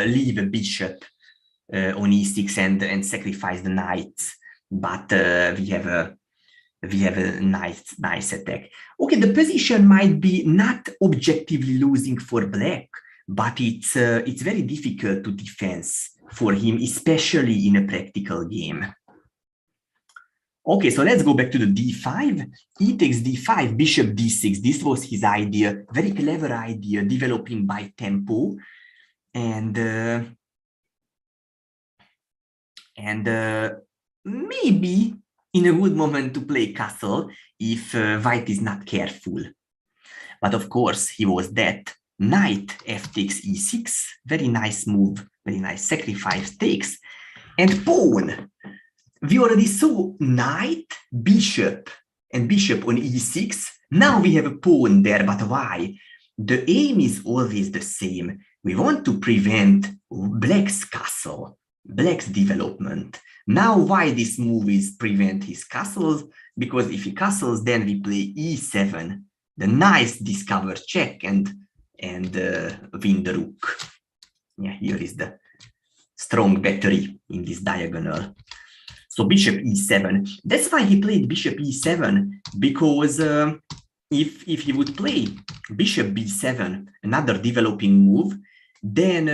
S3: leave a bishop on e6 and sacrifice the knights. But we have a nice attack. Okay, the position might be not objectively losing for black, but it's very difficult to defend for him, especially in a practical game. Okay, so let's go back to the d5. E takes d5, bishop d6. This was his idea, very clever idea, developing by tempo, and maybe in a good moment to play castle if white is not careful. But of course, he was dead. Knight f takes e6, very nice move, very nice sacrifice takes, and pawn. We already saw knight, bishop, and bishop on e6. Now we have a pawn there, but why? The aim is always the same. We want to prevent black's castle, black's development. Now why this move is prevent his castles? Because if he castles, then we play e7, the nice discover check and win the rook. Yeah, here is the strong battery in this diagonal. So bishop e7. That's why he played bishop e7, because if he would play bishop b7, another developing move, then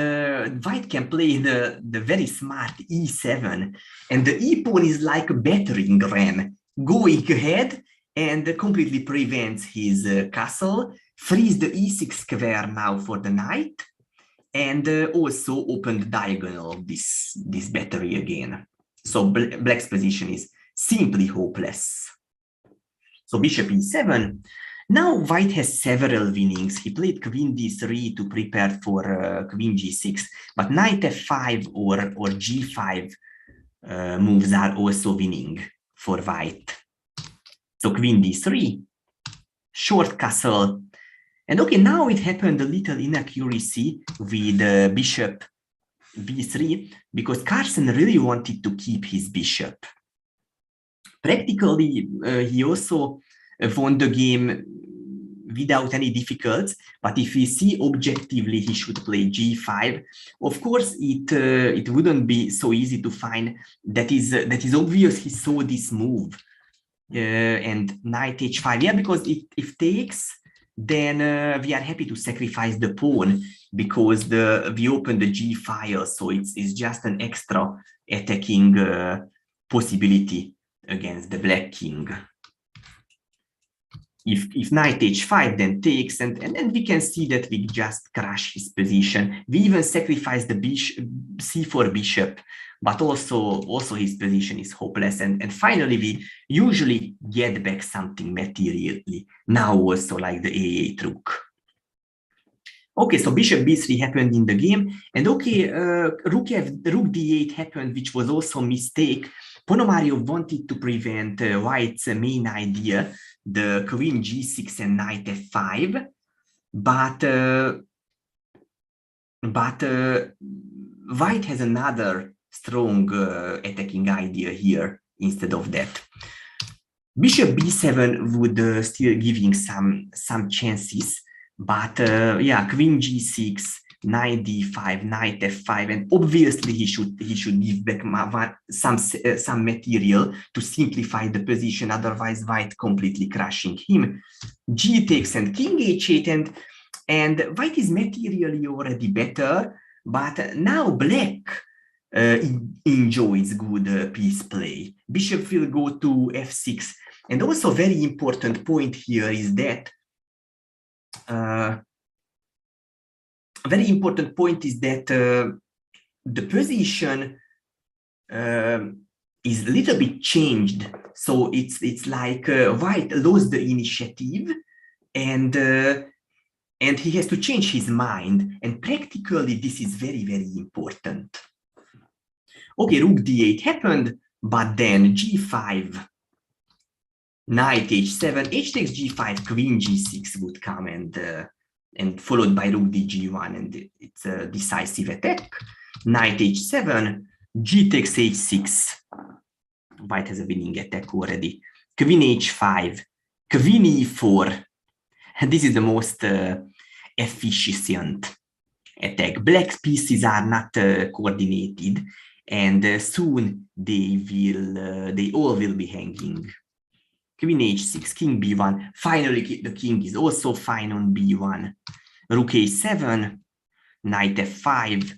S3: white can play the very smart e7, and the e-pawn is like a battering ram, going ahead and completely prevents his castle, frees the e6 square now for the knight, and also open the diagonal of this battery again. So black's position is simply hopeless. So bishop e7. Now white has several winnings. He played queen d3 to prepare for queen g6, but knight f5 or g5 moves are also winning for white. So queen d3, short castle. And okay, now it happened a little inaccuracy with bishop b3, because Carlsen really wanted to keep his bishop. Practically, he also won the game without any difficulties, but if we see objectively, he should play g5. Of course, it wouldn't be so easy to find. That is obvious. He saw this move and knight h5. Yeah, because if takes, then we are happy to sacrifice the pawn, because we open the g file, so it's just an extra attacking possibility against the black king. If knight h5 then takes, and then we can see that we just crush his position. We even sacrifice the c4 bishop, but also his position is hopeless. And finally, we usually get back something materially. Now also like the a8 rook. Okay, so bishop b3 happened in the game, and okay, rook d8 happened, which was also a mistake. Ponomarev wanted to prevent white's main idea, the queen g6 and knight f5, but white has another attacking idea here instead of that. Bishop b7 would still giving some chances, but yeah, queen g6, knight d5, knight f5, and obviously he should give back some material to simplify the position. Otherwise, white completely crushing him. G takes and king h8, and white is materially already better, but now black enjoys good piece play. Bishop will go to f6, and also very important point here is that the position is a little bit changed. So it's like white lost the initiative, and he has to change his mind. And practically, this is very, very important. Okay, rook d8 happened, but then g5, knight h7, h takes g5, queen g6 would come, and followed by rook dg1, and it's a decisive attack. Knight h7, g takes h6. White has a winning attack already. Queen h5, queen e4. And this is the most efficient attack. Black pieces are not coordinated, and soon they all will be hanging. Queen h6, king b1. Finally, the king is also fine on b1. Rook a7, knight f5.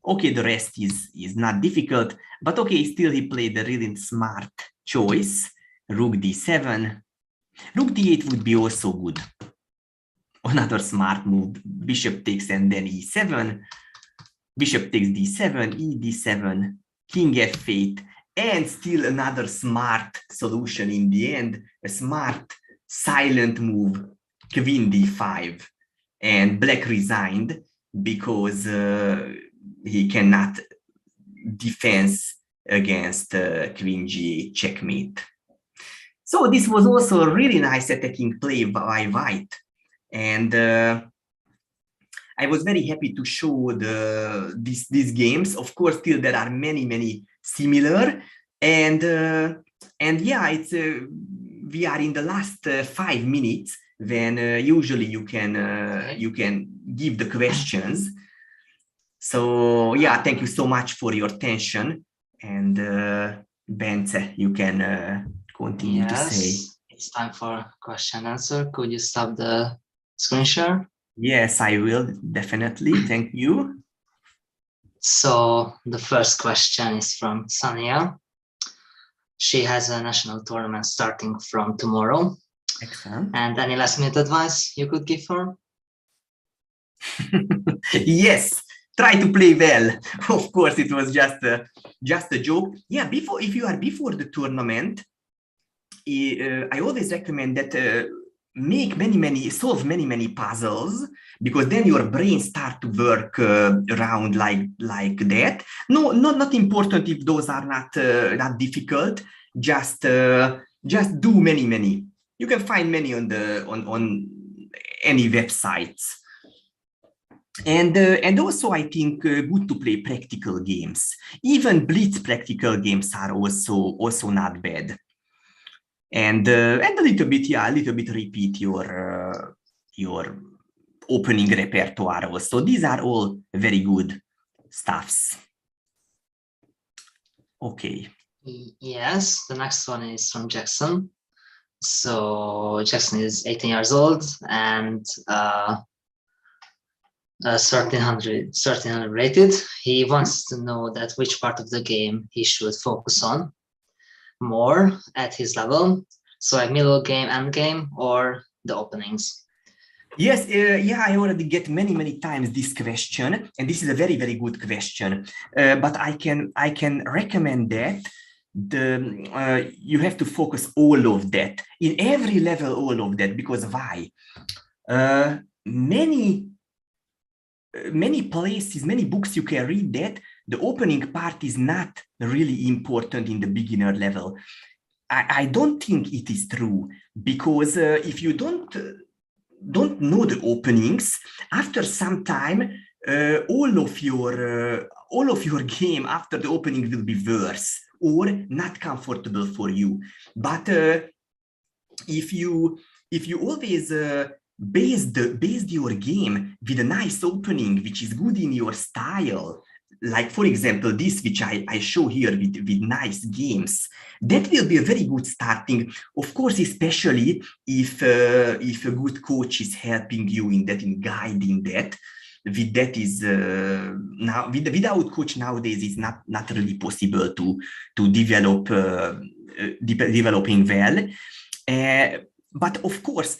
S3: Okay, the rest is not difficult, but okay, still he played a really smart choice. Rook d7. Rook d8 would be also good. Another smart move. Bishop takes and then e7. Bishop takes d7, e d7, king f8. And still another smart solution in the end, a smart silent move, queen d5. And black resigned because he cannot defend against queen g8 checkmate. So this was also a really nice attacking play by white. And I was very happy to show these games. Of course, still there are many similar, and yeah, it's we are in the last 5 minutes when usually you can give the questions. So yeah, thank you so much for your attention, and Bence, you can continue to say.
S2: It's time for question and answer. Could you stop the screen share?
S3: Yes, I will, definitely. Thank you.
S2: So the first question is from Sania. She has a national tournament starting from tomorrow.
S3: Excellent.
S2: And any last minute advice you could give her?
S3: Yes, try to play well. Of course, it was just a joke. Yeah, if you are before the tournament, I always recommend that make solve many puzzles, because then your brain start to work around like that. No, not important if those are not difficult. Just do many. You can find many on any websites. And also, I think good to play practical games. Even blitz practical games are also not bad. And a little bit repeat your opening repertoire also. These are all very good stuffs. Okay.
S2: Yes, the next one is from Jackson. So Jackson is 18 years old and 1300 rated. He wants to know that which part of the game he should focus on more at his level. So a middle game, end game, or the openings.
S3: Yes, yeah, I already get many times this question, and this is a very good question. But I can recommend that you have to focus all of that in every level, all of that, because why? Many places, many books you can read that the opening part is not really important in the beginner level. I don't think it is true, because if you don't know the openings, after some time all of your game after the opening will be worse or not comfortable for you. But if you always based your game with a nice opening which is good in your style, like for example this which I show here with nice games, that will be a very good starting, of course, especially if a good coach is helping you in that, in guiding that. With that is now without coach nowadays is not really possible to develop developing well. But of course,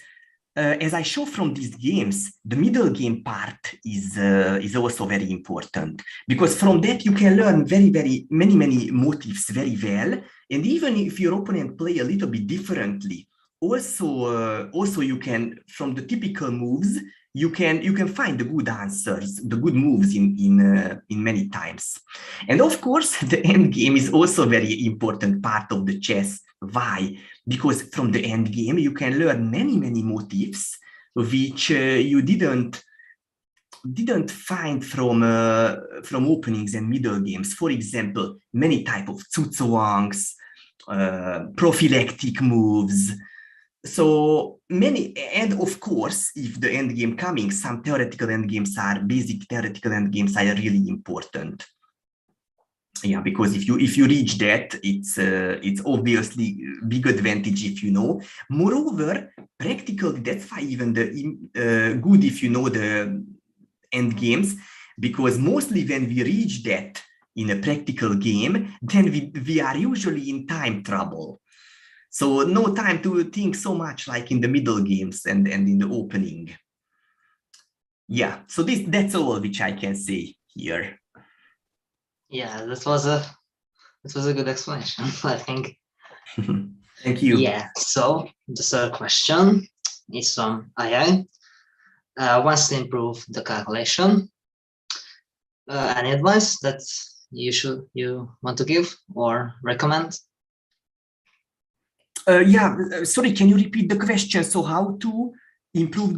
S3: as I show from these games, the middle game part is also very important, because from that you can learn many motifs very well, and even if your opponent play a little bit differently, also you can, from the typical moves, you can find the good answers, the good moves in many times. And of course, the end game is also a very important part of the chess. Why? Because from the end game you can learn many motifs which you didn't find from openings and middle games. For example, many type of zugzwangs, prophylactic moves. So many, and of course, if the end game coming, some theoretical end games basic theoretical end games are really important. Yeah, because if you reach that, it's obviously big advantage if you know. Moreover, practical, that's why even the good if you know the end games, because mostly when we reach that in a practical game, then we are usually in time trouble. So no time to think so much like in the middle games and in the opening. Yeah, so that's all which I can say here.
S2: Yeah, that was a good explanation, I think.
S3: Thank you.
S2: Yeah, so the third question is from AI. Wants to improve the calculation. Any advice that you want to give or recommend?
S3: Sorry, can you repeat the question? So how to improve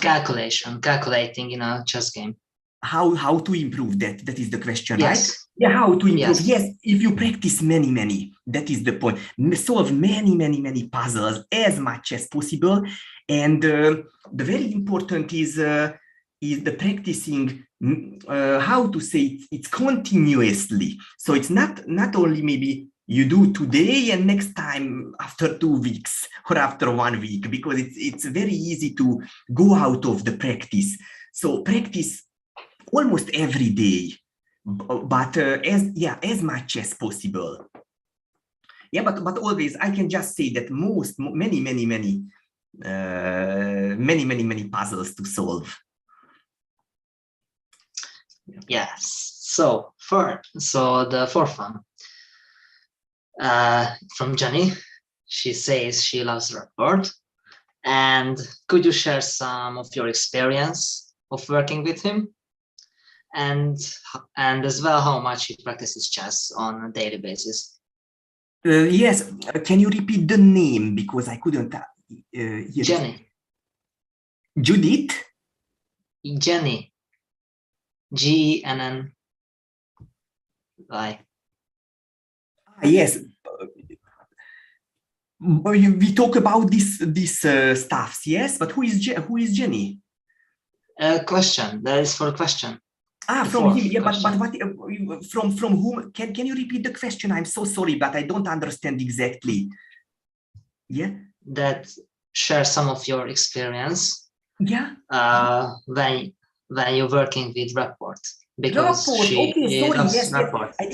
S2: calculating in a chess game.
S3: How to improve that? That is the question,
S2: yes.
S3: Right? Yeah, how to improve?
S2: Yes.
S3: If you practice many, that is the point. Solve many puzzles as much as possible, and the very important is the practicing. How to say it's continuously. So it's not only maybe you do today and next time after 2 weeks or after 1 week, because it's very easy to go out of the practice. So practice almost every day, but as much as possible. Yeah, but always I can just say that many puzzles to solve.
S2: Yes. So the fourth one, from Jenny. She says she loves Rapport, and could you share some of your experience of working with him, and as well how much he practices chess on a daily basis?
S3: Yes, can you repeat the name, because I couldn't hear.
S2: Jenny.
S3: Judith?
S2: Jenny. Genny.
S3: Yes. We talk about this stuffs, yes, but who is Jenny?
S2: Question. That is for a question.
S3: From him. Yeah, but what from whom? Can you repeat the question? I'm so sorry, but I don't understand exactly. Yeah.
S2: That share some of your experience.
S3: Yeah.
S2: When you're working with Rapport. Because
S3: okay, sorry, yes,
S2: Rapport.
S3: I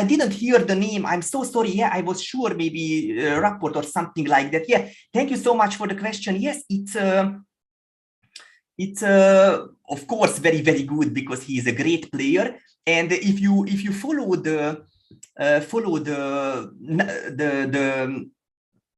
S3: didn't hear the name. I'm so sorry. Yeah, I was sure maybe Rapport or something like that. Yeah, thank you so much for the question. Yes, it's of course very good, because he is a great player. And if you follow the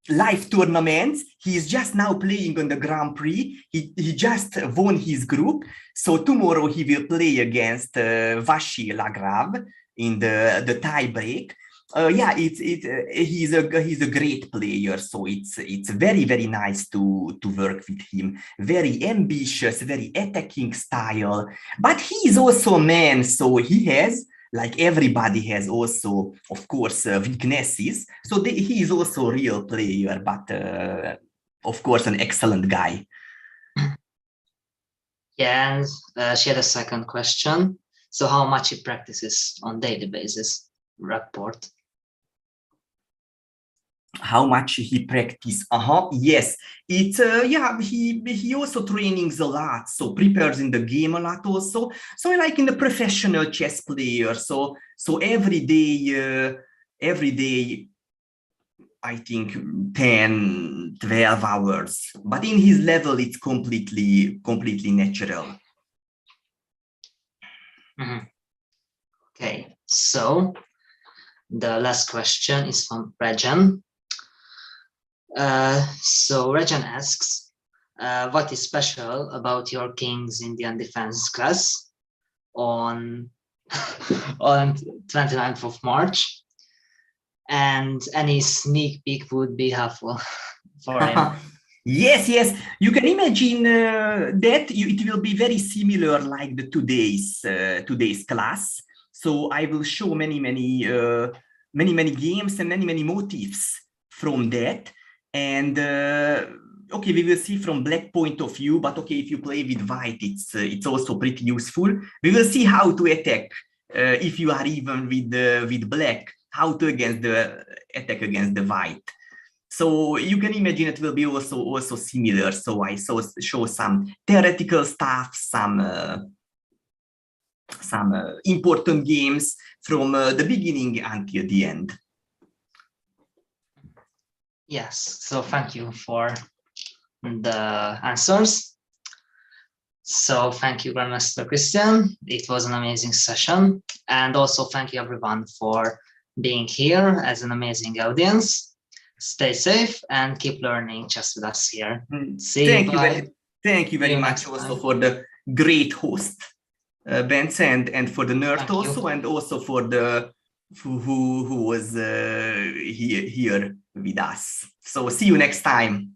S3: live tournaments, he is just now playing on the Grand Prix. He just won his group, so tomorrow he will play against Vashi Lagrave in the tie break. Yeah, he's a great player, so it's very nice to work with him. Very ambitious, very attacking style, but he is also a man, so he has, like everybody has also, of course, weaknesses. So he is also a real player, but of course an excellent guy.
S2: Yeah, and she had a second question. So how much he practices on daily basis? Report.
S3: How much he practice? Yes, it's yeah. He also trainings a lot, so prepares in the game a lot also. So like in the professional chess player, so every day I think 10, 12 hours. But in his level, it's completely natural.
S2: Mm-hmm. Okay, so the last question is from Regan. So Regan asks, what is special about your King's Indian Defense class on on 29th of March? And any sneak peek would be helpful for him.
S3: Yes, you can imagine that it will be very similar like the today's class. So I will show many games and many motifs from that. And okay, we will see from black point of view, but okay, if you play with white, it's also pretty useful. We will see how to attack if you are even with black, how to attack against the white. So you can imagine it will be also similar. So I show some theoretical stuff, some important games from the beginning until the end.
S2: Yes, so thank you for the answers. So thank you, Grandmaster Krisztian. It was an amazing session. And also thank you everyone for being here as an amazing audience. Stay safe and keep learning chess with us here.
S3: Thank you very much also for the great host, Bence, and for the nerd also, and also for the who was here with us. So see you next time.